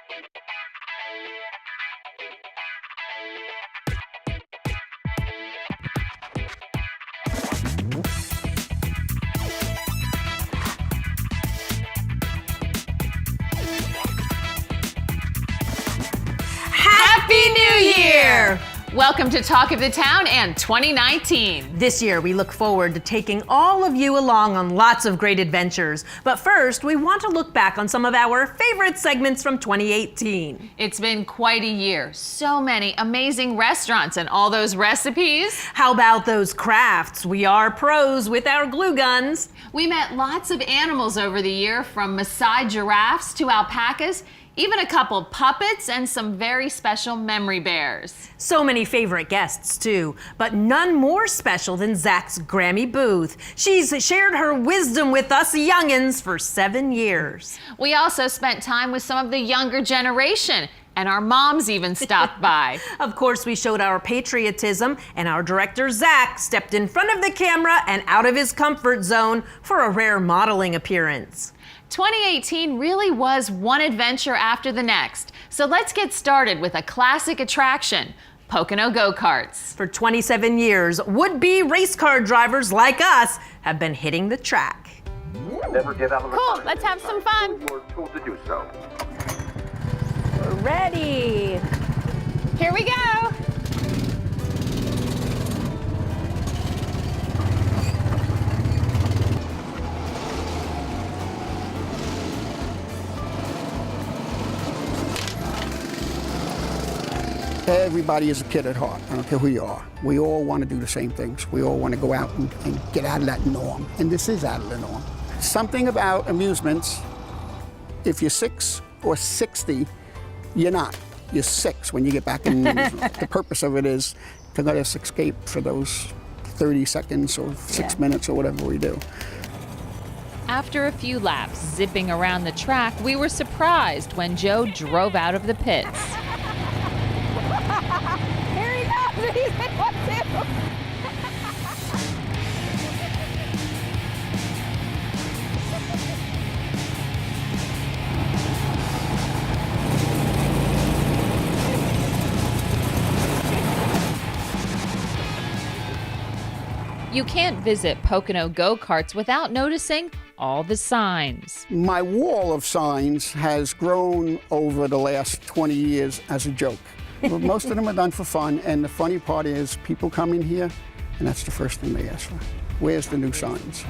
Happy New Year! Welcome to Talk of the Town and 2019. This year, we look forward to taking all of you along on lots of great adventures. But first, we want to look back on some of our favorite segments from 2018. It's been quite a year. So many amazing restaurants and all those recipes. How about those crafts? We are pros with our glue guns. We met lots of animals over the year, from Maasai giraffes to alpacas, even a couple puppets and some very special memory bears. So many favorite guests too, but none more special than Zach's Grammy Booth. She's shared her wisdom with us youngins for 7 years. We also spent time with some of the younger generation, and our moms even stopped by. Of course, we showed our patriotism, and our director Zach stepped in front of the camera and out of his comfort zone for a rare modeling appearance. 2018 really was one adventure after the next. So let's get started with a classic attraction, Pocono Go-Karts. For 27 years, would-be race car drivers like us have been hitting the track. Never get out of the Cool, car. let's have some fun. You're told to do so. We're ready. Here we go. Everybody is a kid at heart. I don't care who you are. We all want to do the same things. We all want to go out and get out of that norm. And this is out of the norm. Something about amusements, if you're 6 or 60, you're not. You're 6 when you get back in. The purpose of it is to let us escape for those 30 seconds or 6 minutes or whatever we do. After a few laps zipping around the track, we were surprised when Joe drove out of the pits. Here he goes. He's in one too. You can't visit Pocono Go-Karts without noticing all the signs. My wall of signs has grown over the last 20 years as a joke. But most of them are done for fun, and the funny part is people come in here, and that's the first thing they ask for. Where's the new signs?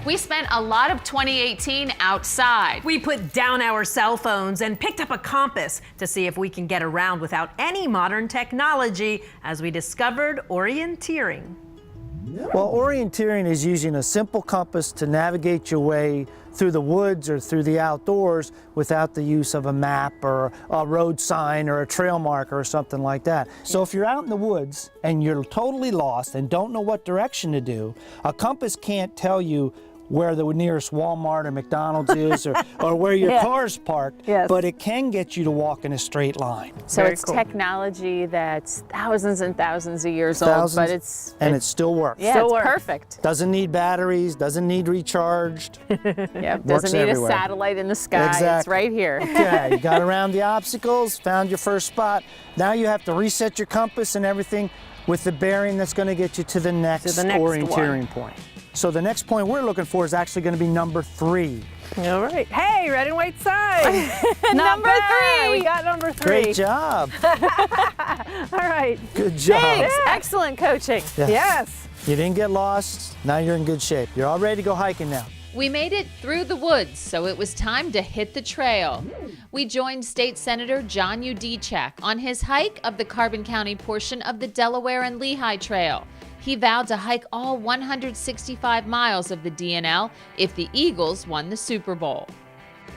We spent a lot of 2018 outside. We put down our cell phones and picked up a compass to see if we can get around without any modern technology as we discovered orienteering. Well, orienteering is using a simple compass to navigate your way through the woods or through the outdoors without the use of a map or a road sign or a trail marker or something like that. So if you're out in the woods and you're totally lost and don't know what direction to do, a compass can't tell you where the nearest Walmart or McDonald's is or where your car's parked, but it can get you to walk in a straight line. So Very it's cool. Technology that's thousands and thousands of years old, but And it still works. yeah, it's perfect. Doesn't need batteries, doesn't need recharged. Yeah, Works doesn't need everywhere. a satellite in the sky. It's Exactly. right here. Okay, you got around the obstacles, found your first spot. Now you have to reset your compass and everything with the bearing that's going to get you to the next, orienteering point. So the next point we're looking for is actually going to be number 3. All right. Hey, red and white sign. Number 3. We got number 3. Great job. All right. Good job. Thanks. Excellent coaching. Yeah. Yes. You didn't get lost. Now you're in good shape. You're all ready to go hiking now. We made it through the woods, so it was time to hit the trail. We joined State Senator John Udechak on his hike of the Carbon County portion of the Delaware and Lehigh Trail. He vowed to hike all 165 miles of the DNL if the Eagles won the Super Bowl.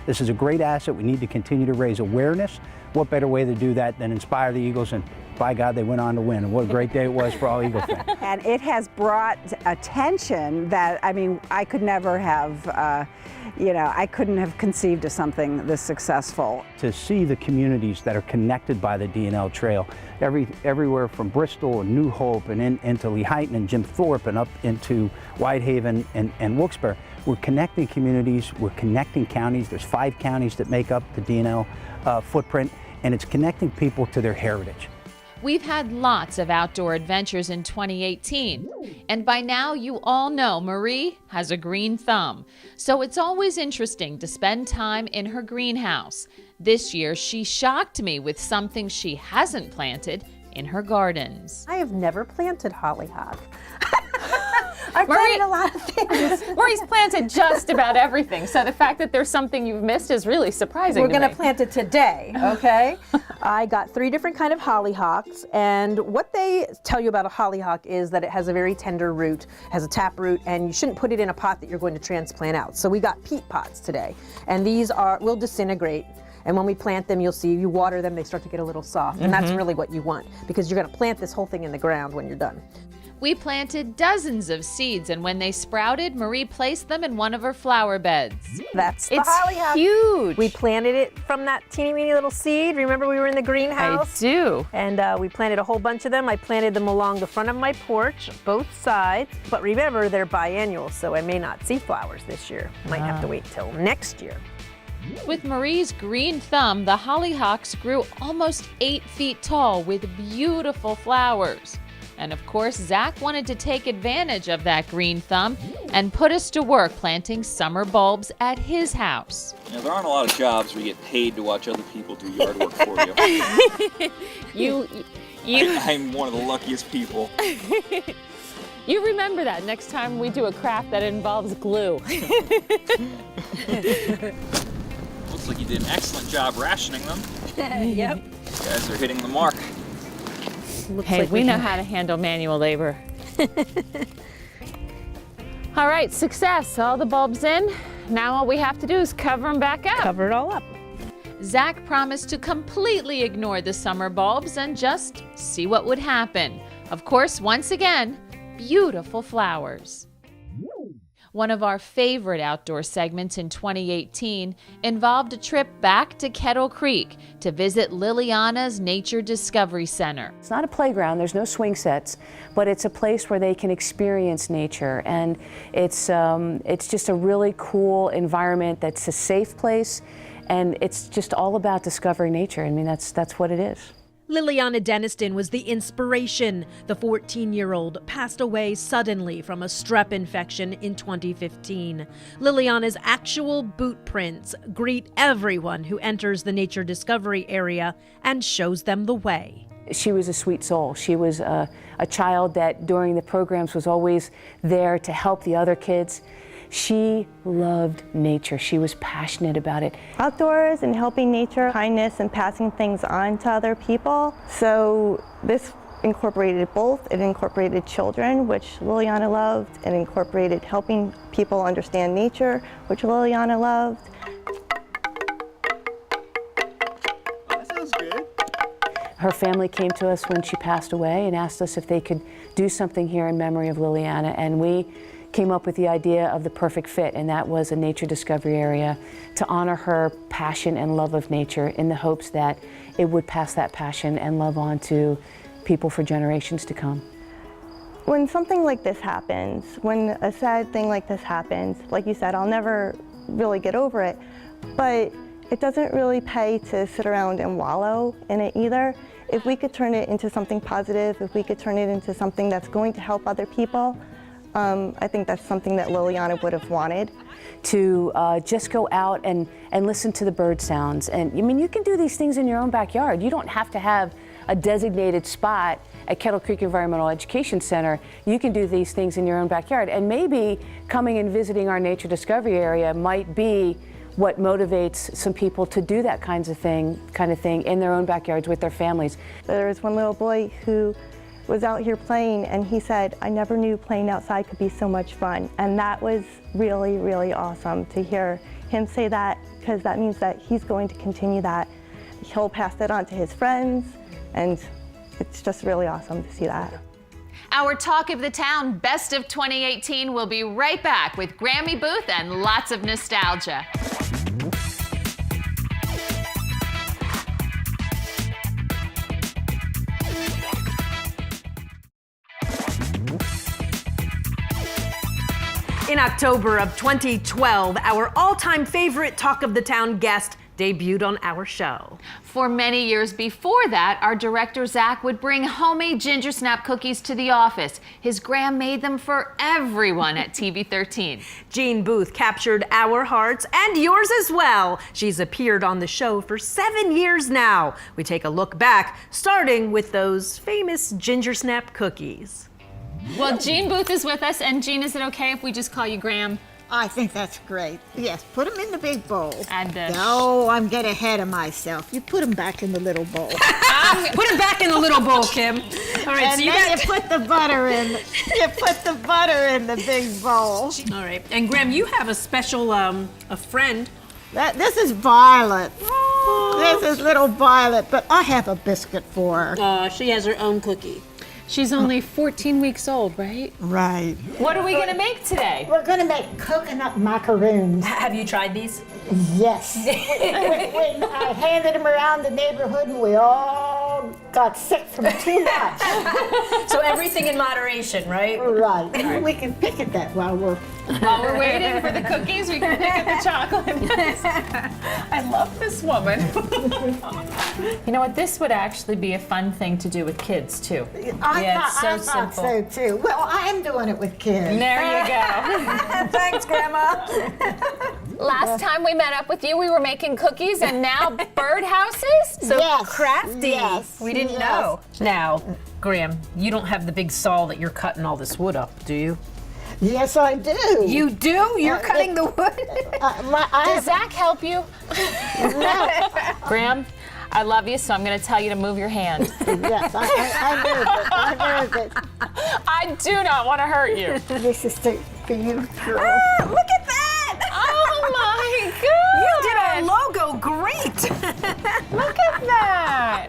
This is a great asset. We need to continue to raise awareness. What better way to do that than inspire the Eagles and by God, they went on to win. And what a great day it was for all Eagle fans. And it has brought attention that, I mean, I could never have, I couldn't have conceived of something this successful. To see the communities that are connected by the D&L Trail, everywhere from Bristol and New Hope and into Lehighton and Jim Thorpe and up into Whitehaven and Wilkes-Barre. We're connecting communities, we're connecting counties. There's 5 counties that make up the D&L footprint, and it's connecting people to their heritage. We've had lots of outdoor adventures in 2018, and by now you all know Marie has a green thumb, so it's always interesting to spend time in her greenhouse. This year, she shocked me with something she hasn't planted in her gardens. I have never planted hollyhock. I've planted a lot of things. Marie's planted just about everything, so the fact that there's something you've missed is really surprising We're to me. going to plant it today, okay? I got 3 different kind of hollyhocks, and what they tell you about a hollyhock is that it has a very tender root, has a tap root, and you shouldn't put it in a pot that you're going to transplant out. So we got peat pots today, and these will disintegrate. And when we plant them, you'll see, you water them, they start to get a little soft, and that's really what you want, because you're going to plant this whole thing in the ground when you're done. We planted dozens of seeds, and when they sprouted, Marie placed them in one of her flower beds. That's the It's hollyhock. huge. We planted it from that teeny weeny little seed. Remember we were in the greenhouse? I do. And we planted a whole bunch of them. I planted them along the front of my porch, both sides. But remember, they're biennial, so I may not see flowers this year. Might have to wait till next year. With Marie's green thumb, the hollyhocks grew almost 8 feet tall with beautiful flowers. And of course, Zach wanted to take advantage of that green thumb and put us to work planting summer bulbs at his house. You know, there aren't a lot of jobs where you get paid to watch other people do yard work for you. I'm one of the luckiest people. You remember that next time we do a craft that involves glue. Looks like you did an excellent job rationing them. Yep. You guys are hitting the mark. Hey, like we know can- how to handle manual labor. All right, success. All the bulbs in. Now all we have to do is cover them back up. Cover it all up. Zach promised to completely ignore the summer bulbs and just see what would happen. Of course, once again, beautiful flowers. One of our favorite outdoor segments in 2018 involved a trip back to Kettle Creek to visit Liliana's Nature Discovery Center. It's not a playground, there's no swing sets, but it's a place where they can experience nature, and it's just a really cool environment that's a safe place, and it's just all about discovering nature. I mean, that's what it is. Liliana Deniston was the inspiration. The 14-year-old passed away suddenly from a strep infection in 2015. Liliana's actual boot prints greet everyone who enters the nature discovery area and shows them the way. She was a sweet soul. She was a child that during the programs was always there to help the other kids. She loved nature. She was passionate about it. Outdoors and helping nature, kindness, and passing things on to other people. So this incorporated both. It incorporated children, which Liliana loved. It incorporated helping people understand nature, which Liliana loved. That sounds good. Her family came to us when she passed away and asked us if they could do something here in memory of Liliana, and we came up with the idea of the perfect fit, and that was a nature discovery area to honor her passion and love of nature in the hopes that it would pass that passion and love on to people for generations to come. When something like this happens, when a sad thing like this happens, like you said, I'll never really get over it, but it doesn't really pay to sit around and wallow in it either. If we could turn it into something positive, if we could turn it into something that's going to help other people, I think that's something that Liliana would have wanted. To just go out and listen to the bird sounds. And I mean, you can do these things in your own backyard. You don't have to have a designated spot at Kettle Creek Environmental Education Center. You can do these things in your own backyard. And maybe coming and visiting our nature discovery area might be what motivates some people to do that kind of thing in their own backyards with their families. There was one little boy who was out here playing, and he said, I never knew playing outside could be so much fun. And that was really, really awesome to hear him say that, because that means that he's going to continue that. He'll pass that on to his friends, and it's just really awesome to see that. Our Talk of the Town Best of 2018 will be right back with Grammy Booth and lots of nostalgia. In October of 2012, our all-time favorite Talk of the Town guest debuted on our show. For many years before that, our director Zach would bring homemade ginger snap cookies to the office. His Graham made them for everyone at TV 13. Jean Booth captured our hearts and yours as well. She's appeared on the show for 7 years now. We take a look back, starting with those famous ginger snap cookies. Well, Jean Booth is with us, and Jean, is it okay if we just call you Graham? I think that's great. Yes, put them in the big bowl. And no, I'm getting ahead of myself. You put them back in the little bowl. Put them back in the little bowl, Kim. All right, and so then you put the butter in. You put the butter in the big bowl. All right, and Graham, you have a special a friend. This is Violet. This is little Violet, but I have a biscuit for her. She has her own cookie. She's only 14 weeks old, right? Right. What are we going to make today? We're going to make coconut macaroons. Have you tried these? Yes. I handed them around the neighborhood and we all got sick from too much. So everything in moderation, right? Right. We can pick at that while we're waiting for the cookies, we can pick at the chocolate. I love this woman. You know what? This would actually be a fun thing to do with kids, too. I thought so, too. Well, I am doing it with kids. There you go. Thanks, Grandma. Last time we met up with you, we were making cookies, and now birdhouses? So Yes. crafty. Yes. We didn't know. Now, Graham, you don't have the big saw that you're cutting all this wood up, do you? Yes, I do. You do? You're cutting the wood? Does Zach help you? No. Graham, I love you, so I'm going to tell you to move your hand. Yes, I moved it. I do not want to hurt you. This is for you, girl. Ah, look at that! Oh my God! You did our logo great! Look at that!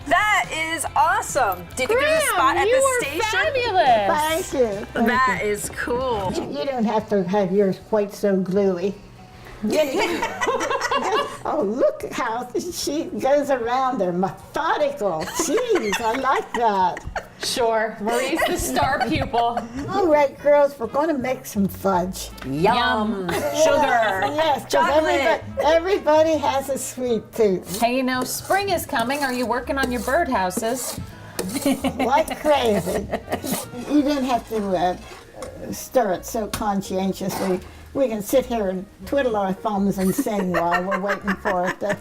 That is awesome. Do you think there's a spot at the station? Fabulous. Thank you. That is cool. You don't have to have yours quite so gluey. Oh, look how she goes around there, methodical. Jeez, I like that. Sure, Marie's the star pupil. All right, girls, we're going to make some fudge. Yum. Yes, Sugar. yes, 'cause Chocolate. everybody has a sweet tooth. Hey, you know, spring is coming. Are you working on your birdhouses? Like crazy. You don't have to stir it so conscientiously. We can sit here and twiddle our thumbs and sing while we're waiting for it to...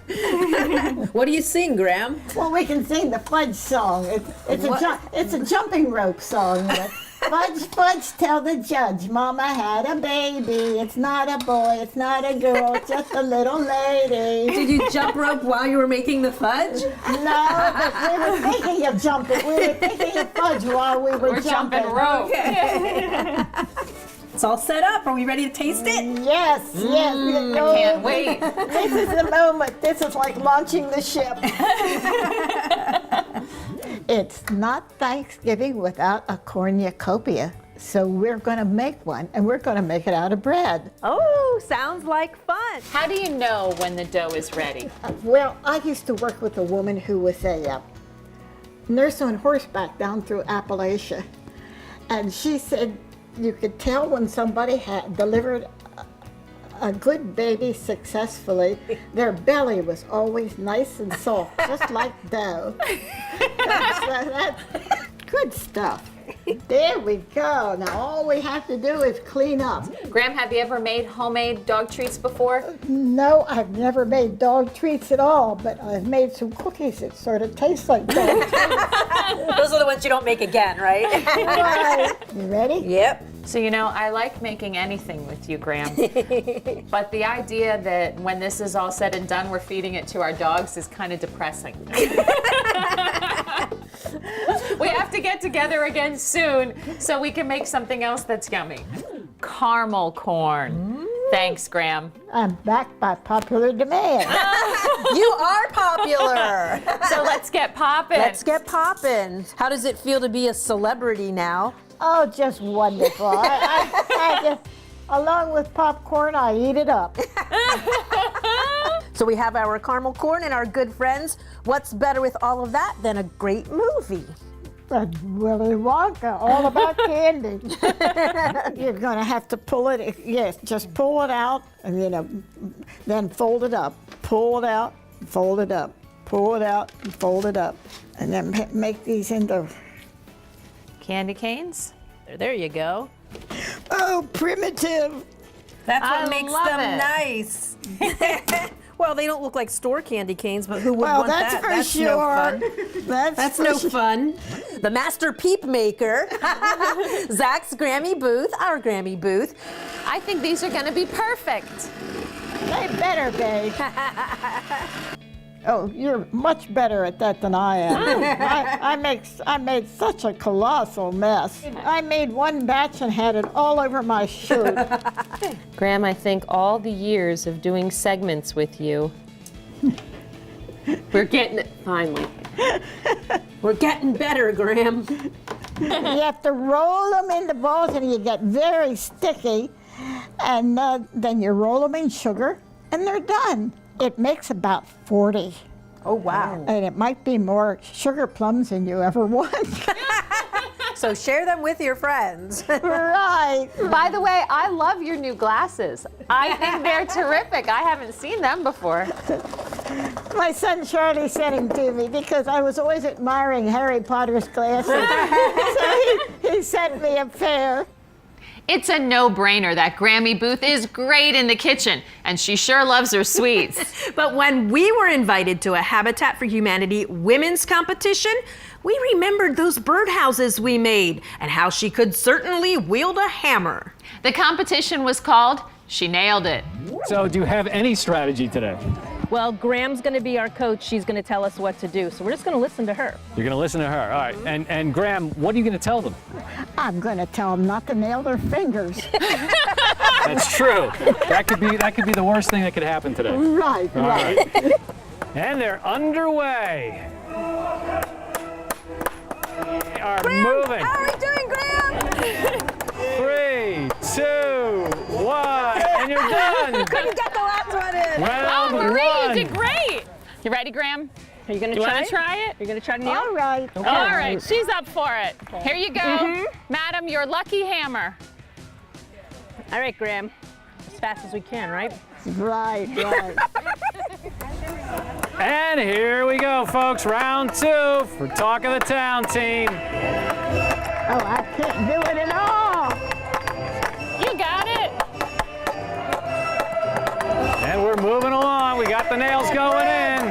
What do you sing, Graham? Well, we can sing the fudge song. It's a jumping rope song. Fudge, fudge, tell the judge, Mama had a baby. It's not a boy, it's not a girl, it's just a little lady. Did you jump rope while you were making the fudge? No, but we were thinking of jumping. We were thinking of fudge while we were jumping rope. Okay. It's all set up. Are we ready to taste it? Yes, yes. I can't wait. This is the moment. This is like launching the ship. It's not Thanksgiving without a cornucopia. So we're going to make one, and we're going to make it out of bread. Oh, sounds like fun. How do you know when the dough is ready? Well, I used to work with a woman who was a nurse on horseback down through Appalachia. And she said you could tell when somebody had delivered a good baby successfully. Their belly was always nice and soft, just like dough. That's good stuff. There we go. Now all we have to do is clean up. Graham, have you ever made homemade dog treats before? No, I've never made dog treats at all, but I've made some cookies that sort of taste like dog treats. Those are the ones you don't make again, right? Right. You ready? Yep. So, you know, I like making anything with you, Graham. But the idea that when this is all said and done, we're feeding it to our dogs is kind of depressing. We have to get together again soon so we can make something else that's yummy. Caramel corn. Thanks, Graham. I'm backed by popular demand. You are popular. So let's get poppin'. Let's get poppin'. How does it feel to be a celebrity now? Oh, just wonderful. I just, along with popcorn, I eat it up. So we have our caramel corn and our good friends. What's better with all of that than a great movie? Willy Wonka, all about candy. You're gonna have to pull it, yes, just pull it out and then fold it up. Pull it out, fold it up. Pull it out and fold it up. And then make these into candy canes. There you go. Oh, primitive. That's what I makes love them it. nice. Well, they don't look like store candy canes, but who would Well, want that's that? for That's sure. no fun. That's no for fun. The master peep maker, Zach's Grammy booth, our Grammy booth. I think these are gonna be perfect. They better be. Oh, you're much better at that than I am. I made such a colossal mess. I made one batch and had it all over my shirt. Graham, I think all the years of doing segments with you, we're getting it finally. We're getting better, Graham. You have to roll them into balls and you get very sticky. And then you roll them in sugar and they're done. It makes about 40. Oh, wow. And it might be more sugar plums than you ever want. So share them with your friends. Right. By the way, I love your new glasses. I think they're terrific. I haven't seen them before. My son Charlie sent him to me because I was always admiring Harry Potter's glasses. So he sent me a pair. It's a no-brainer that Grammy Booth is great in the kitchen, and she sure loves her sweets. But when we were invited to a Habitat for Humanity women's competition, we remembered those birdhouses we made and how she could certainly wield a hammer. The competition was called She Nailed It. So do you have any strategy today? Well, Graham's going to be our coach. She's going to tell us what to do. So we're just going to listen to her. You're going to listen to her. All right. And Graham, what are you going to tell them? I'm going to tell them not to nail their fingers. That's true. That could be the worst thing that could happen today. Right, All right. And they're underway. They are moving. How are we doing, Graham? 3, 2, 1, and you're done. Couldn't get the last one in. Round Marie, one. you did great. You ready, Graham? Are you going Do to you try want it? to try it? You're going to try to nail? All right. Okay. All right, she's up for it. Here you go. Madam, your lucky hammer. All right, Graham. As fast as we can, right? Right, right. And here we go, folks. Round 2 for Talk of the Town team. Oh, I can't do it at all. You got it. And we're moving along. We got the nails going in.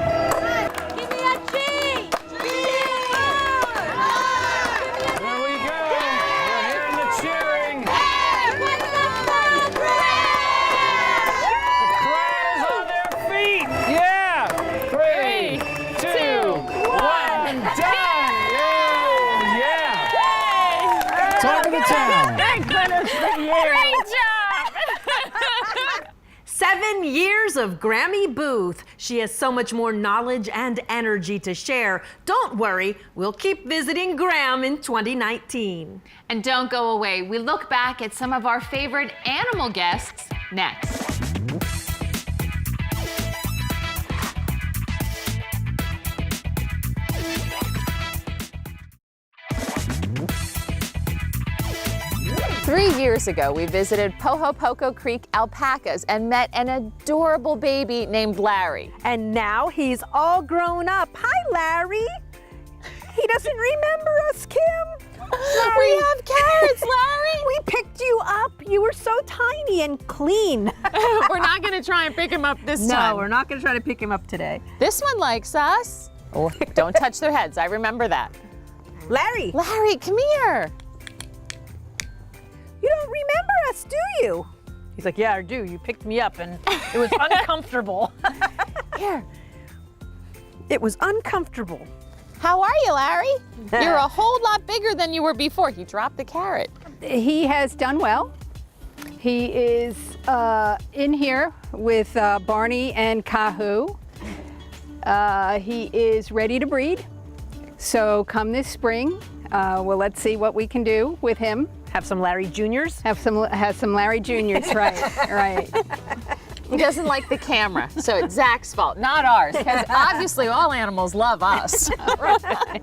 Give me a cheese! There we go. We're hearing the cheering. The crowd is on their feet. Yeah. 3, 2, 1, done. Yeah. Talk of the Town. Thank goodness for you. Great job. 7 years of Grammy Booth. She has so much more knowledge and energy to share. Don't worry, we'll keep visiting Graham in 2019. And don't go away. We look back at some of our favorite animal guests next. Three years ago, we visited Pohopoco Creek alpacas and met an adorable baby named Larry. And now he's all grown up. Hi, Larry. He doesn't remember us, Kim. We have carrots, Larry. We picked you up. You were so tiny and clean. We're not going to try and pick him up this time. No, we're not going to try to pick him up today. This one likes us. Oh, don't touch their heads. I remember that. Larry, Larry, come here. you don't remember us, do you? He's like, yeah, I do. You picked me up and it was uncomfortable. Here. It was uncomfortable. How are you, Larry? You're a whole lot bigger than you were before. He dropped the carrot. He has done well. He is in here with Barney and Kahu. He is ready to breed. So come this spring, let's see what we can do with him. Have some Larry Juniors? Have some Larry Juniors, right. He doesn't like the camera, so it's Zach's fault, not ours, because obviously all animals love us. Right.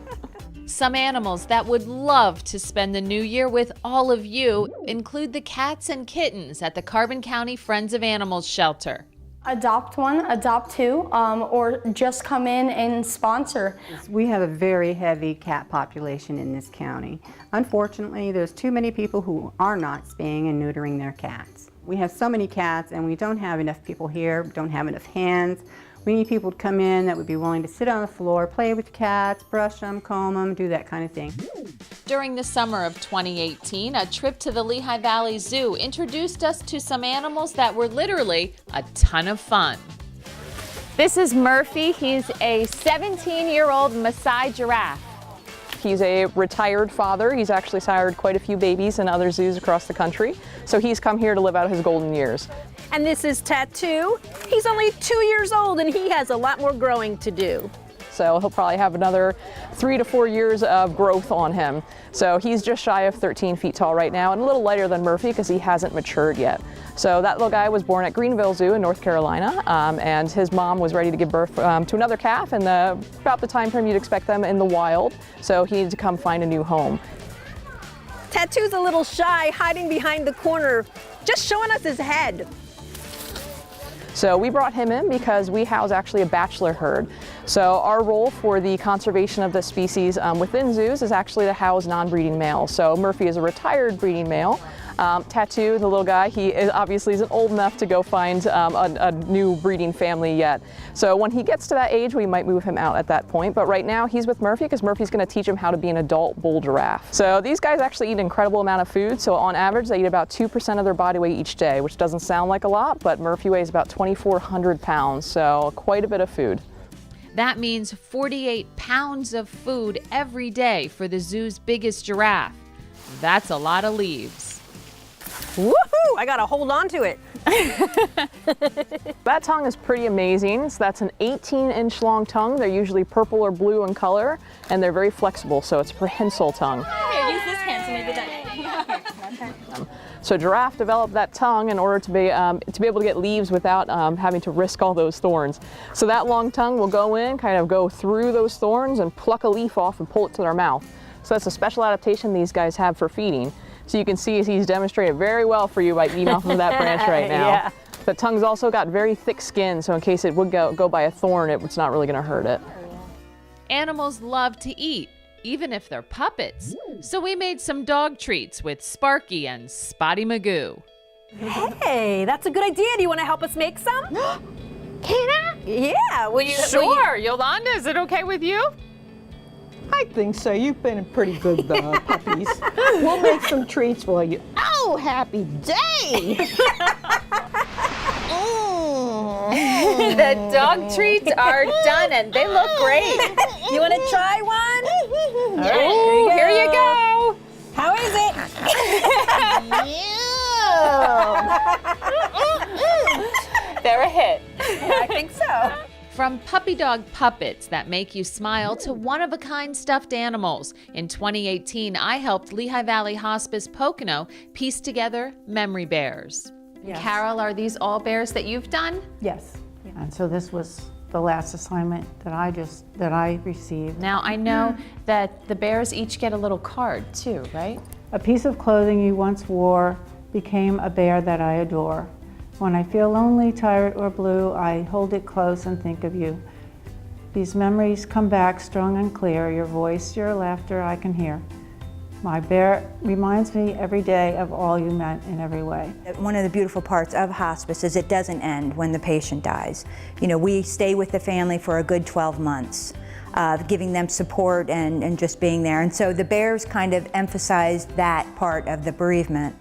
Some animals that would love to spend the new year with all of you include the cats and kittens at the Carbon County Friends of Animals shelter. Adopt one, adopt two, or just come in and sponsor. We have a very heavy cat population in this county. Unfortunately, there's too many people who are not spaying and neutering their cats. We have so many cats and we don't have enough people here, we don't have enough hands. We need people to come in that would be willing to sit on the floor, play with cats, brush them, comb them, do that kind of thing. During the summer of 2018, a trip to the Lehigh Valley Zoo introduced us to some animals that were literally a ton of fun. This is Murphy. He's a 17-year-old Maasai giraffe. He's a retired father. He's actually sired quite a few babies in other zoos across the country. So he's come here to live out his golden years. And this is Tattoo. He's only 2 years old and he has a lot more growing to do. So he'll probably have another 3 to 4 years of growth on him. So he's just shy of 13 feet tall right now and a little lighter than Murphy because he hasn't matured yet. So that little guy was born at Greenville Zoo in North Carolina, and his mom was ready to give birth to another calf in about the time frame you'd expect them in the wild. So he needed to come find a new home. Tattoo's a little shy, hiding behind the corner, just showing us his head. So we brought him in because we house actually a bachelor herd. So our role for the conservation of the species within zoos is actually to house non-breeding males. So Murphy is a retired breeding male. Tattoo, the little guy, he obviously isn't old enough to go find a new breeding family yet. So when he gets to that age, we might move him out at that point. But right now, he's with Murphy because Murphy's going to teach him how to be an adult bull giraffe. So these guys actually eat an incredible amount of food. So on average, they eat about 2% of their body weight each day, which doesn't sound like a lot, but Murphy weighs about 2,400 pounds, so quite a bit of food. That means 48 pounds of food every day for the zoo's biggest giraffe. That's a lot of leaves. Woohoo! I gotta hold on to it. That tongue is pretty amazing. So that's an 18-inch long tongue. They're usually purple or blue in color, and they're very flexible, so it's a prehensile tongue. Here, use this hand to maybe that. So giraffe developed that tongue in order to be able to get leaves without having to risk all those thorns. So that long tongue will go in, kind of go through those thorns and pluck a leaf off and pull it to their mouth. So that's a special adaptation these guys have for feeding. So you can see he's demonstrated very well for you by eating off of that branch right now. Yeah. The tongue's also got very thick skin, so in case it would go by a thorn, it's not really going to hurt it. Animals love to eat, even if they're puppets. So we made some dog treats with Sparky and Spotty Magoo. Hey, that's a good idea. Do you want to help us make some? Can I? Yeah. Will you? Sure. Yolanda, is it okay with you? I think so. You've been pretty good puppies. We'll make some treats for you. Oh, happy day! The dog treats are done and they look great. You want to try one? All right, here you go. How is it? They're a hit. I think so. From puppy dog puppets that make you smile to one-of-a-kind stuffed animals, in 2018, I helped Lehigh Valley Hospice Pocono piece together memory bears. Yes. Carol, are these all bears that you've done? Yes. And so this was the last assignment that I received. Now, I know that the bears each get a little card too, right? A piece of clothing you once wore became a bear that I adore. When I feel lonely, tired, or blue, I hold it close and think of you. These memories come back strong and clear, your voice, your laughter I can hear. My bear reminds me every day of all you meant in every way. One of the beautiful parts of hospice is it doesn't end when the patient dies. You know, we stay with the family for a good 12 months, giving them support and just being there. And so the bears kind of emphasized that part of the bereavement.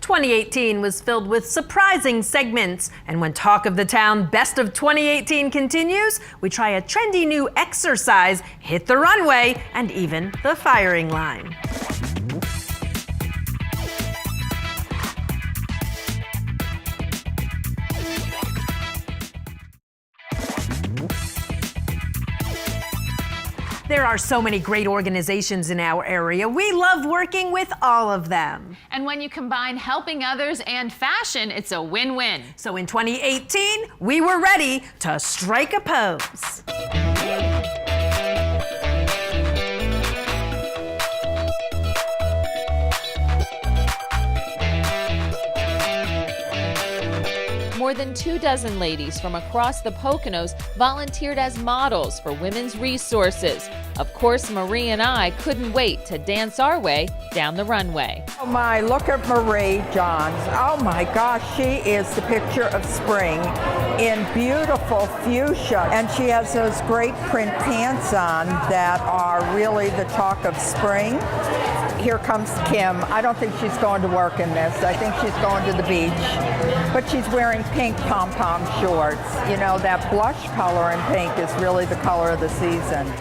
2018 was filled with surprising segments, and when Talk of the Town Best of 2018 continues, we try a trendy new exercise, hit the runway, and even the firing line. There are so many great organizations in our area. We love working with all of them. And when you combine helping others and fashion, it's a win-win. So in 2018, we were ready to strike a pose. More than 24 ladies from across the Poconos volunteered as models for Women's Resources. Of course, Marie and I couldn't wait to dance our way down the runway. Oh my, look at Marie Johns. Oh my gosh, she is the picture of spring in beautiful fuchsia. And she has those great print pants on that are really the talk of spring. Here comes Kim. I don't think she's going to work in this. I think she's going to the beach. But she's wearing pink pom-pom shorts. You know, that blush color in pink is really the color of the season.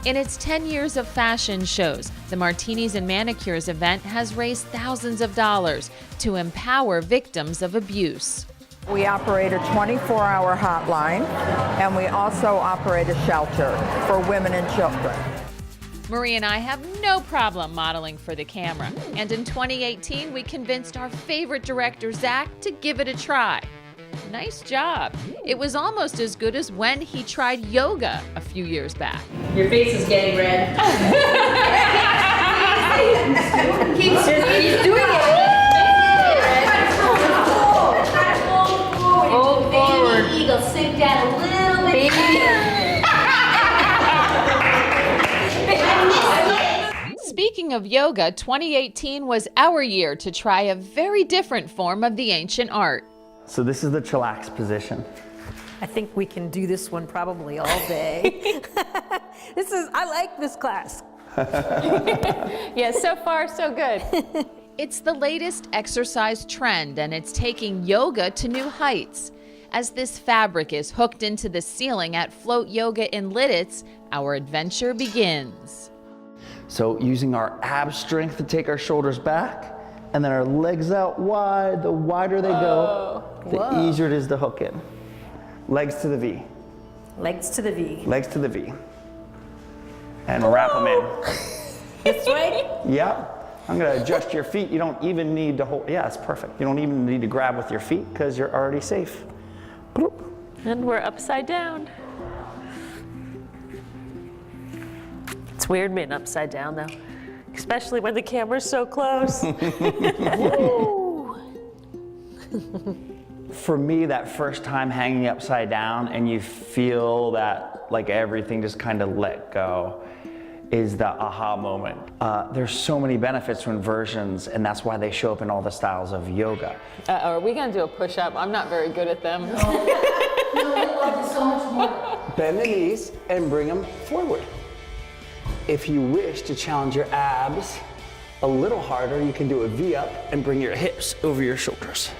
In its 10 years of fashion shows, the Martinis and Manicures event has raised thousands of dollars to empower victims of abuse. We operate a 24-hour hotline, and we also operate a shelter for women and children. Marie and I have no problem modeling for the camera, and in 2018 we convinced our favorite director, Zach, to give it a try. Nice job. It was almost as good as when he tried yoga a few years back. Your face is getting red. Keep doing it. Hold forward. Baby eagle, sink down a little bit. Speaking of yoga, 2018 was our year to try a very different form of the ancient art. So this is the chillax position. I think we can do this one probably all day. I like this class. Yeah, so far so good. It's the latest exercise trend, and it's taking yoga to new heights. As this fabric is hooked into the ceiling at Float Yoga in Lidditz, our adventure begins. So using our ab strength to take our shoulders back, and then our legs out wide. The wider they go, the easier it is to hook in. Legs to the V. Legs to the V. Legs to the V. And wrap them in. This way? Yep. I'm gonna adjust your feet. You don't even need to hold, yeah, it's perfect. You don't even need to grab with your feet because you're already safe. And we're upside down. It's weird being upside down though, especially when the camera's so close. For me, that first time hanging upside down and you feel that like everything just kind of let go is the aha moment. There's so many benefits to inversions, and that's why they show up in all the styles of yoga. Are we gonna do a push-up? I'm not very good at them. Bend the knees and bring them forward. If you wish to challenge your abs a little harder, you can do a V up and bring your hips over your shoulders.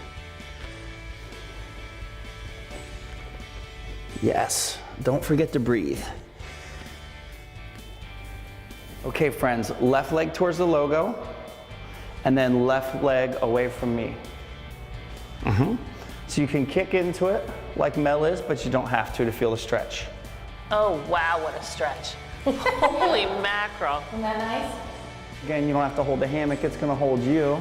Yes, don't forget to breathe. Okay, friends, left leg towards the logo, and then left leg away from me. So you can kick into it like Mel is, but you don't have to feel the stretch. Oh wow, what a stretch. Holy mackerel. Isn't that nice? Again, you don't have to hold the hammock, it's gonna hold you.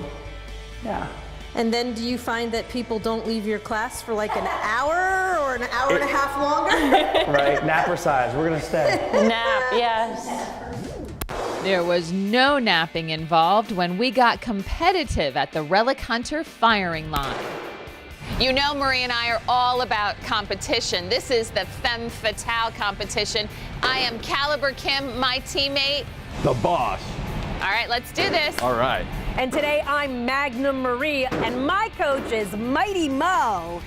Yeah. And then do you find that people don't leave your class for like an hour or an hour and a half longer? Right, napper size, we're gonna stay. Nap, yes. There was no napping involved when we got competitive at the Relic Hunter firing line. You know, Marie and I are all about competition. This is the Femme Fatale competition. I am Caliber Kim, my teammate. The boss. All right, let's do this. All right. And today I'm Magnum Marie, and my coach is Mighty Mo.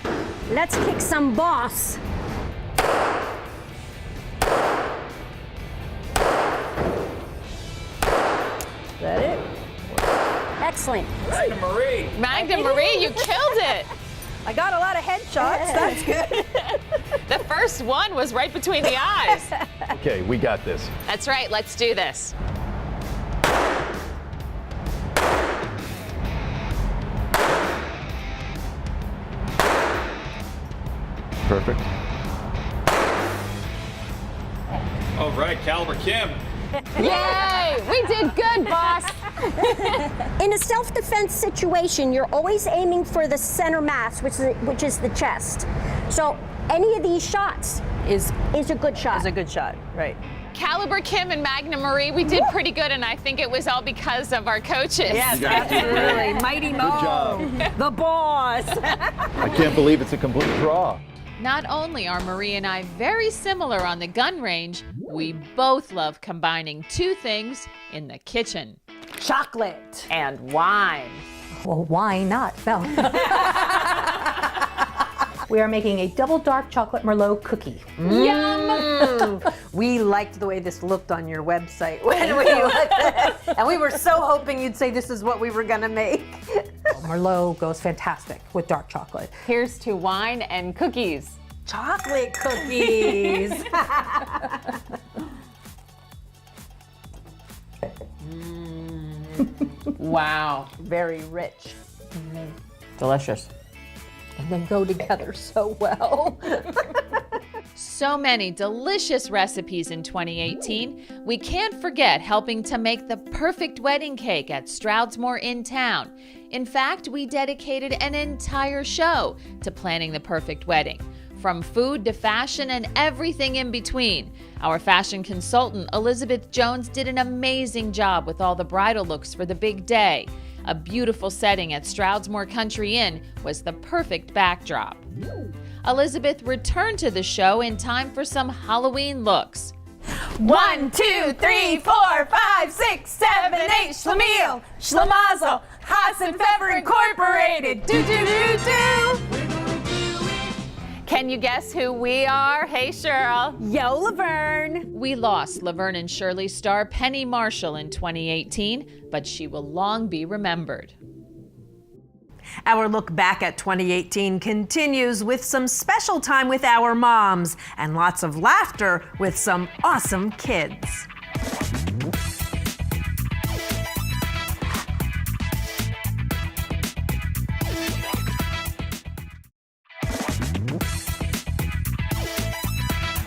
Let's kick some boss. Is that it? Excellent. Magnum Marie. Magnum Marie, you killed it. I got a lot of headshots. That's good. The first one was right between the eyes. Okay, we got this. That's right, let's do this. Perfect. All right, Caliber Kim, Yay! We did good, boss. In a self-defense situation, you're always aiming for the center mass, which is the chest. So any of these shots is a good shot. Is a good shot, right. Caliber Kim and Magna Marie, we did pretty good, and I think it was all because of our coaches. Yes, absolutely. Mighty Mo, job. the boss. I can't believe it's a complete draw. Not only are Marie and I very similar on the gun range, we both love combining two things in the kitchen. Chocolate. And wine. Well, why not? No. We are making a double dark chocolate Merlot cookie. Yum! We liked the way this looked on your website when we looked at it. And we were so hoping you'd say this is what we were gonna make. Merlot goes fantastic with dark chocolate. Here's to wine and cookies. Chocolate cookies. Wow. Very rich. Delicious. And they go together so well. So many delicious recipes in 2018. We can't forget helping to make the perfect wedding cake at Stroudsmore in town. In fact, we dedicated an entire show to planning the perfect wedding. From food to fashion and everything in between. Our fashion consultant, Elizabeth Jones, did an amazing job with all the bridal looks for the big day. A beautiful setting at Stroudsmore Country Inn was the perfect backdrop. Elizabeth returned to the show in time for some Halloween looks. 1, 2, 3, 4, 5, 6, 7, 8. Schlemiel, Schlemazel, Haas and Pfeffer Incorporated. Do, do, do, do. Can you guess who we are? Hey, Cheryl. Yo, Laverne. We lost Laverne and Shirley star Penny Marshall in 2018, but she will long be remembered. Our look back at 2018 continues with some special time with our moms and lots of laughter with some awesome kids.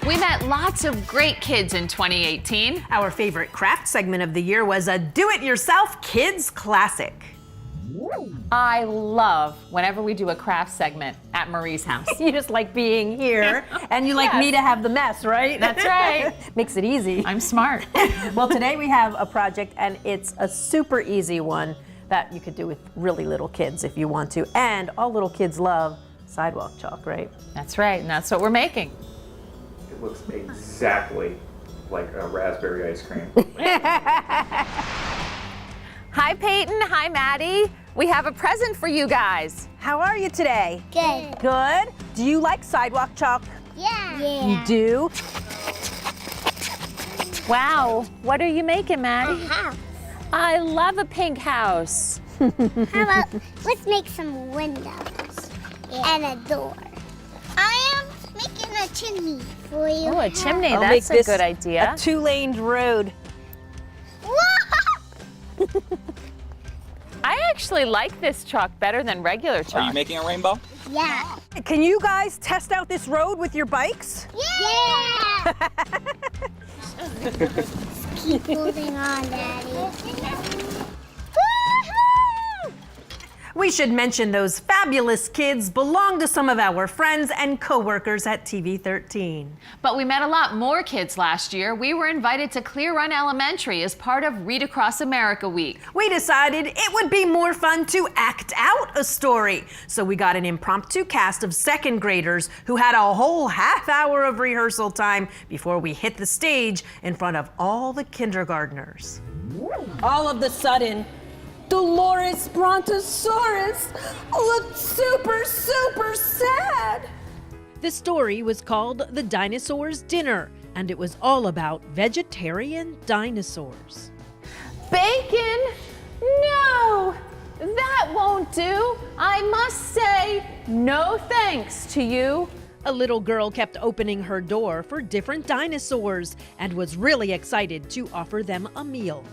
We met lots of great kids in 2018. Our favorite craft segment of the year was a do-it-yourself kids classic. I love whenever we do a craft segment at Marie's house. You just like being here, and you like me to have the mess, right? That's right. Makes it easy. I'm smart. Well, today we have a project, and it's a super easy one that you could do with really little kids if you want to. And all little kids love sidewalk chalk, right? That's right, and that's what we're making. It looks exactly like a raspberry ice cream. Hi, Peyton. Hi, Maddie. We have a present for you guys. How are you today? Good. Good? Do you like sidewalk chalk? Yeah. You do? Wow. What are you making, Maddie? A house. I love a pink house. How about, let's make some windows and a door. I am making a chimney for you. Oh, a chimney. I'll That's make a good idea. A two-laned road. I actually like this chalk better than regular chalk. Are you making a rainbow? Yeah. Can you guys test out this road with your bikes? Yeah. Keep holding on, Daddy. We should mention those fabulous kids belong to some of our friends and coworkers at TV13. But we met a lot more kids last year. We were invited to Clear Run Elementary as part of Read Across America Week. We decided it would be more fun to act out a story. So we got an impromptu cast of second graders who had a whole half hour of rehearsal time before we hit the stage in front of all the kindergartners. All of the sudden, Dolores Brontosaurus looked super, super sad. The story was called The Dinosaur's Dinner, and it was all about vegetarian dinosaurs. Bacon? No, that won't do. I must say no thanks to you. A little girl kept opening her door for different dinosaurs and was really excited to offer them a meal.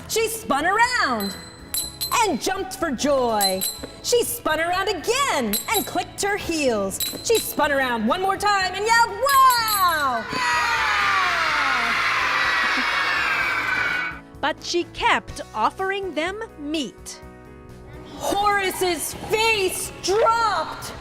She spun around and jumped for joy. She spun around again and clicked her heels. She spun around one more time and yelled, "Wow!" but she kept offering them meat. Horace's face dropped.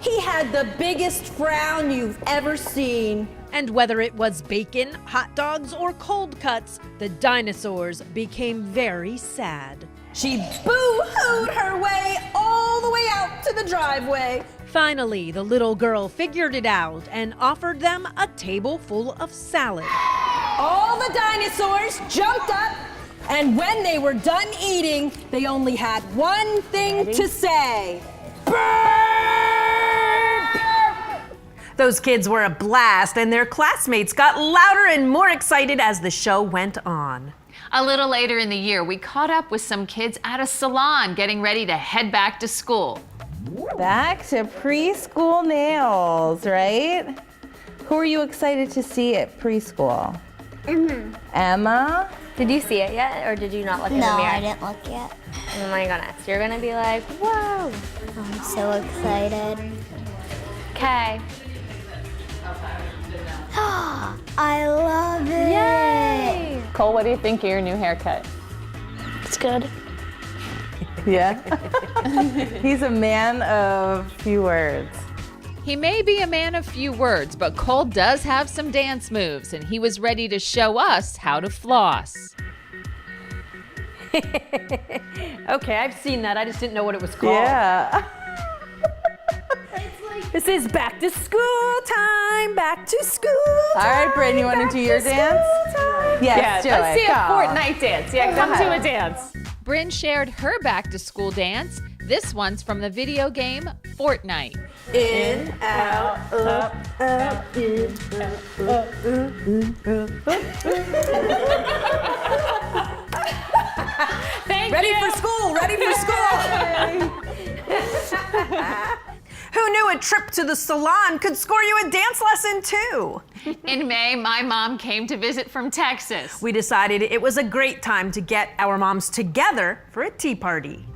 He had the biggest frown you've ever seen. And whether it was bacon, hot dogs, or cold cuts, the dinosaurs became very sad. She boo-hooed her way all the way out to the driveway. Finally, the little girl figured it out and offered them a table full of salad. All the dinosaurs jumped up, and when they were done eating, they only had one thing to say. Those kids were a blast, and their classmates got louder and more excited as the show went on. A little later in the year, we caught up with some kids at a salon getting ready to head back to school. Back to preschool nails, right? Who are you excited to see at preschool? Emma? Did you see it yet, or did you not look in the mirror? No, I didn't look yet. Oh my goodness, you're gonna be like, whoa. I'm so excited. Okay. I love it. Yay! Cole, what do you think of your new haircut? It's good. Yeah? He's a man of few words. He may be a man of few words, but Cole does have some dance moves, and he was ready to show us how to floss. Okay, I've seen that. I just didn't know what it was called. Yeah. This is back to school time, back to school time. All right, Bryn, you want to do your dance? Yes, do let's it. see a Go. Fortnite dance. Yeah, come ahead. to a dance. Bryn shared her back to school dance. This one's from the video game Fortnite. In, out, up, out, in, Ready for school, ready for school. Who knew a trip to the salon could score you a dance lesson too? In May, my mom came to visit from Texas. We decided it was a great time to get our moms together for a tea party.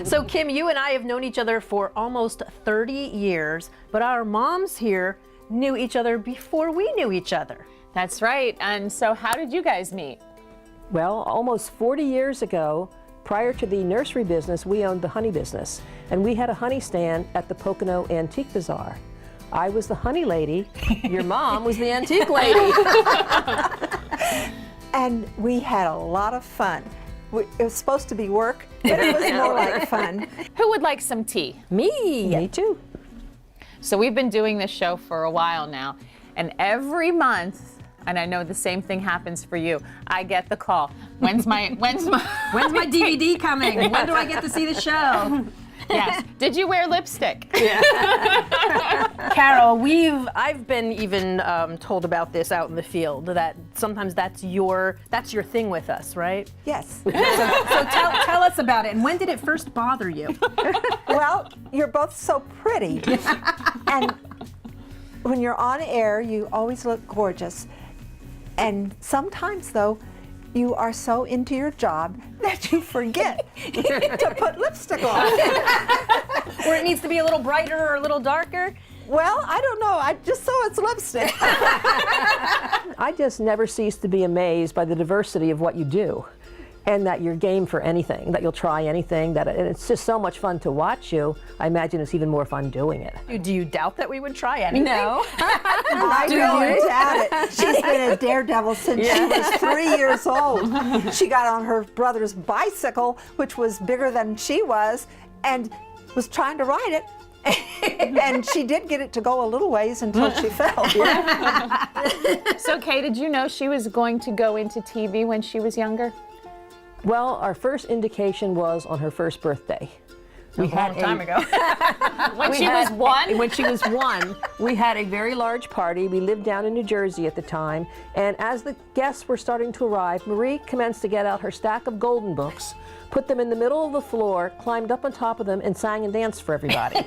So Kim, you and I have known each other for almost 30 years, but our moms here knew each other before we knew each other. That's right. And so how did you guys meet? Well, almost 40 years ago, prior to the nursery business, we owned the honey business, and we had a honey stand at the Pocono Antique Bazaar. I was the honey lady, your mom was the antique lady. And we had a lot of fun. It was supposed to be work, but it was more like fun. Who would like some tea? Me too. So we've been doing this show for a while now, and every month, and I know the same thing happens for you, I get the call. When's my DVD coming? When do I get to see the show? Yes. Did you wear lipstick? Carol, I've been even told about this out in the field, that sometimes that's your thing with us, right? Yes. So tell us about it. And when did it first bother you? Well, you're both so pretty. And when you're on air, you always look gorgeous. And sometimes, though, you are so into your job that you forget to put lipstick on. Or it needs to be a little brighter or a little darker? Well, I don't know. I just saw it's lipstick. I just never cease to be amazed by the diversity of what you do, and that you're game for anything, that you'll try anything, and it's just so much fun to watch you. I imagine it's even more fun doing it. Do you doubt that we would try anything? No. I don't doubt it. She's been a daredevil since she was 3 years old. She got on her brother's bicycle, which was bigger than she was, and was trying to ride it. And she did get it to go a little ways until she fell. So Kay, did you know she was going to go into TV when she was younger? Well, our first indication was on her first birthday. A long time ago. When she was one? When she was one, we had a very large party. We lived down in New Jersey at the time, and as the guests were starting to arrive, Marie commenced to get out her stack of golden books, put them in the middle of the floor, climbed up on top of them, and sang and danced for everybody.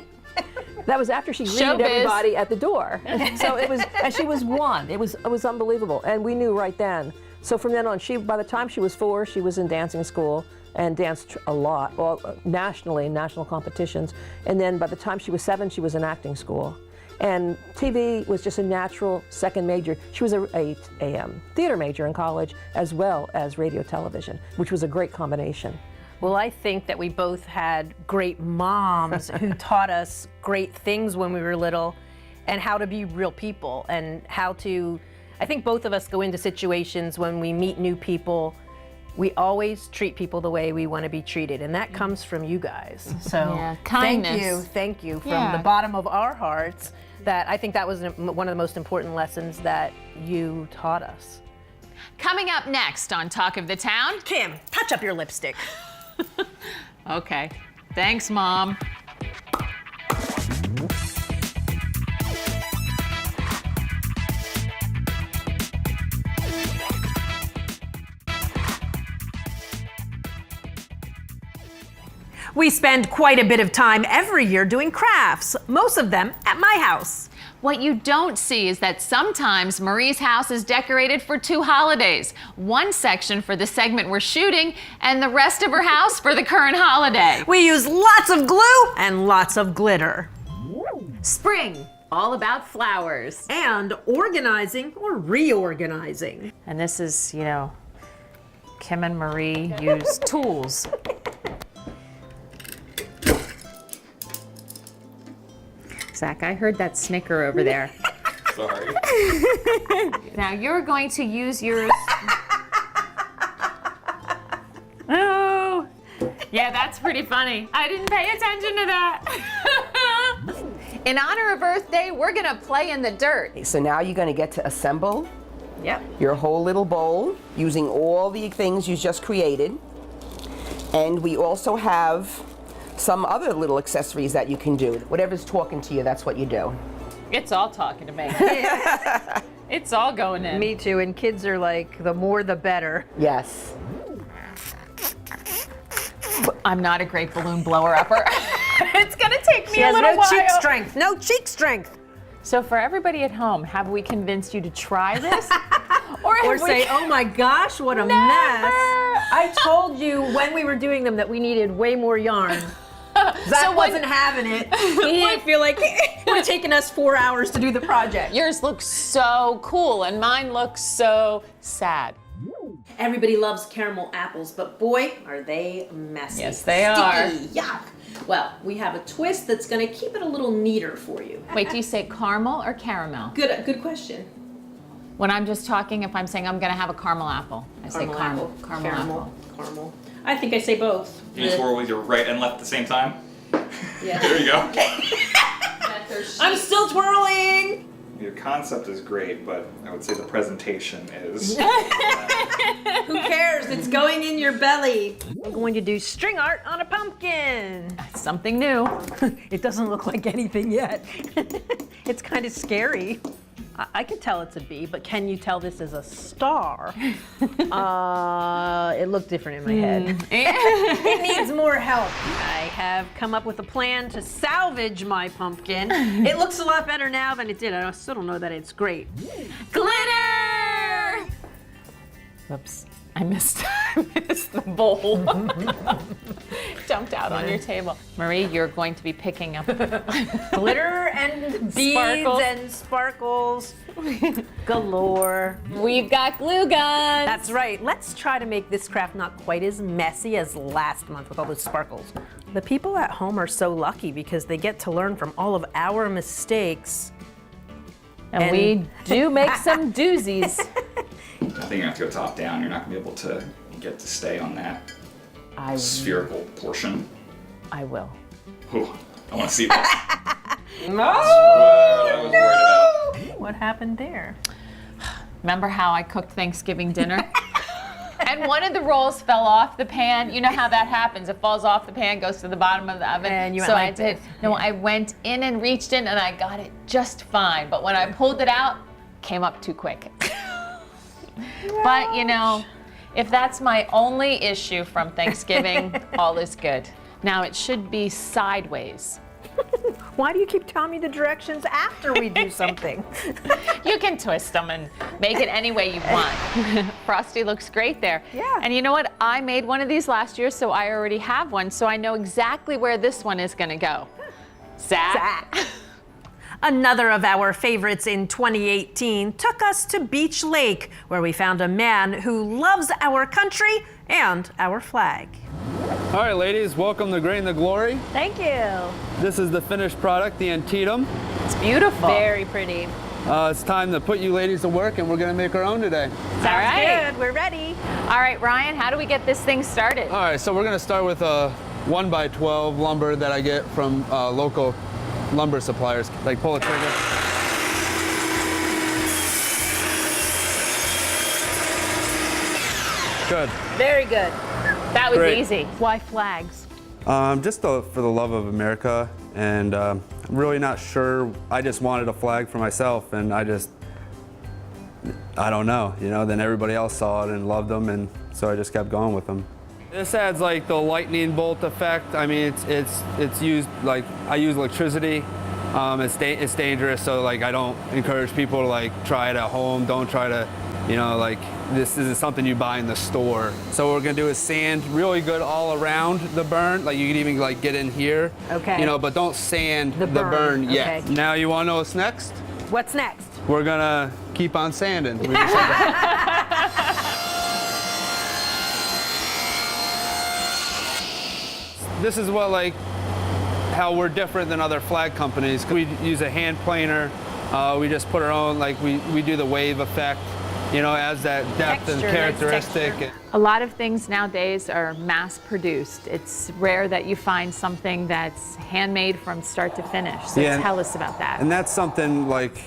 That was after she greeted everybody at the door. So it was, and she was one. It was unbelievable, and we knew right then. So from then on, by the time she was 4, she was in dancing school and danced a lot, well, nationally, in national competitions. And then by the time she was 7, she was in acting school. And TV was just a natural second major. She was a theater major in college as well as radio television, which was a great combination. Well, I think that we both had great moms who taught us great things when we were little and how to be real people and how to, I think both of us go into situations when we meet new people, we always treat people the way we want to be treated, and that comes from you guys. So Yeah, kindness. Thank you from Yeah. the bottom of our hearts. That I think that was one of the most important lessons that you taught us. Coming up next on Talk of the Town. Kim, touch up your lipstick. Okay. Thanks, Mom. We spend quite a bit of time every year doing crafts, most of them at my house. What you don't see is that sometimes Marie's house is decorated for 2 holidays. One section for the segment we're shooting, and the rest of her house for the current holiday. We use lots of glue and lots of glitter. Spring, all about flowers. And organizing or reorganizing. And this is, you know, Kim and Marie use tools. Zach, I heard that snicker over there. Sorry. Now you're going to use yours. Oh, yeah, that's pretty funny. I didn't pay attention to that. In honor of Earth Day, we're gonna play in the dirt. So now you're going to get to assemble your whole little bowl using all the things you just created. And we also have some other little accessories that you can do. Whatever's talking to you, that's what you do. It's all talking to me. It's all going in. Me too, and kids are like, the more the better. Yes. I'm not a great balloon blower upper. It's gonna take me She a has little no while. cheek strength, no cheek strength. So for everybody at home, have we convinced you to try this? Or say, oh my gosh, what a mess. I told you when we were doing them that we needed way more yarn. Zach wasn't having it. He didn't feel like it would have taken us 4 hours to do the project. Yours looks so cool and mine looks so sad. Everybody loves caramel apples, but boy, are they messy. Yes, they are. Sticky, yuck. Well, we have a twist that's gonna keep it a little neater for you. Wait, do you say caramel or caramel? Good question. When I'm just talking, if I'm saying I'm gonna have a caramel apple, I say caramel Caramel. apple. Caramel. I think I say both. You swirl with your right and left at the same time? Yeah. There you go. I'm still twirling! Your concept is great, but I would say the presentation is. Who cares? It's going in your belly. We're going to do string art on a pumpkin. Something new. It doesn't look like anything yet. It's kind of scary. I could tell it's a bee, but can you tell this is a star? It looked different in my head. It needs more help. I have come up with a plan to salvage my pumpkin. It looks a lot better now than it did. I still don't know that it's great. Glitter! Whoops, I missed the bowl. Dumped out on your table. Marie, you're going to be picking up Glitter and beads Sparkles. and sparkles galore. We've got glue guns. That's right. Let's try to make this craft not quite as messy as last month with all those sparkles. The people at home are so lucky because they get to learn from all of our mistakes. And we do make some doozies. I think you're gonna have to go top down. You're not gonna be able to get to stay on that spherical portion. I will. Ooh, I want to see that. No! That's what I was worried about. What happened there? Remember how I cooked Thanksgiving dinner? And one of the rolls fell off the pan. You know how that happens. It falls off the pan, goes to the bottom of the oven. And you went so like I did. this. No, I went in and reached in and I got it just fine. But when I pulled it out, came up too quick. But you know, if that's my only issue from Thanksgiving, all is good. Now it should be sideways. Why do you keep telling me the directions after we do something? You can twist them and make it any way you want. Frosty looks great there. Yeah. And you know what? I made one of these last year, so I already have one, so I know exactly where this one is gonna go. Zach. Another of our favorites in 2018 took us to Beach Lake, where we found a man who loves our country and our flag. All right, ladies, welcome to Grain the Glory. Thank you. This is the finished product, the Antietam. It's beautiful. Very pretty. It's time to put you ladies to work, and we're going to make our own today. Sounds Good. We're ready. All right, Ryan, how do we get this thing started? All right, so we're going to start with a 1x12 lumber that I get from local lumber suppliers. Like, pull a trigger. Good. Very good. That was Great. easy. Why flags? Just for the love of America, and I'm really not sure. I just wanted a flag for myself, and I don't know, then everybody else saw it and loved them, and so I just kept going with them. This adds like the lightning bolt effect. I mean, it's used, like, I use electricity. It's dangerous, so like I don't encourage people to like try it at home. Don't try to, like, this isn't something you buy in the store. So what we're gonna do is sand really good all around the burn. Like, you can even like get in here. Okay. But don't sand the burn yet. Okay. Now you wanna know what's next? What's next? We're gonna keep on sanding. This is what, like, how we're different than other flag companies. We use a hand planer. We just put our own, like, we do the wave effect, as that depth and characteristic. A lot of things nowadays are mass produced. It's rare that you find something that's handmade from start to finish. So Yeah, tell us about that. And that's something like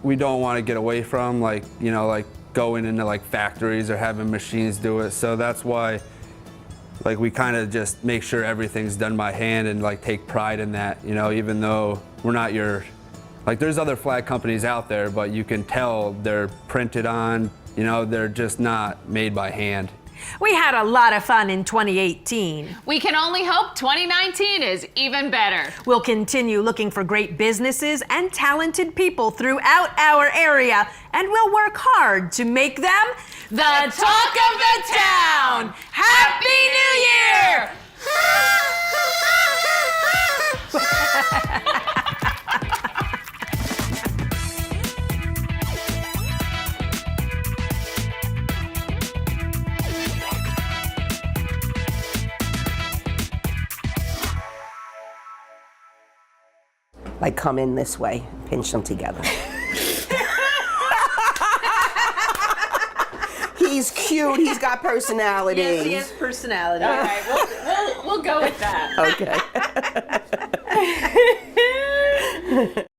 we don't want to get away from, like, like going into like factories or having machines do it. So that's why, like, we kind of just make sure everything's done by hand and like take pride in that, even though we're not like, there's other flag companies out there, but you can tell they're printed on, they're just not made by hand. We had a lot of fun in 2018. We can only hope 2019 is even better. We'll continue looking for great businesses and talented people throughout our area, and we'll work hard to make them the talk of the town. Happy New Year! Like, come in this way, pinch them together. He's cute, he's got personality. Yes, he has personality. All right, we'll go with that. Okay.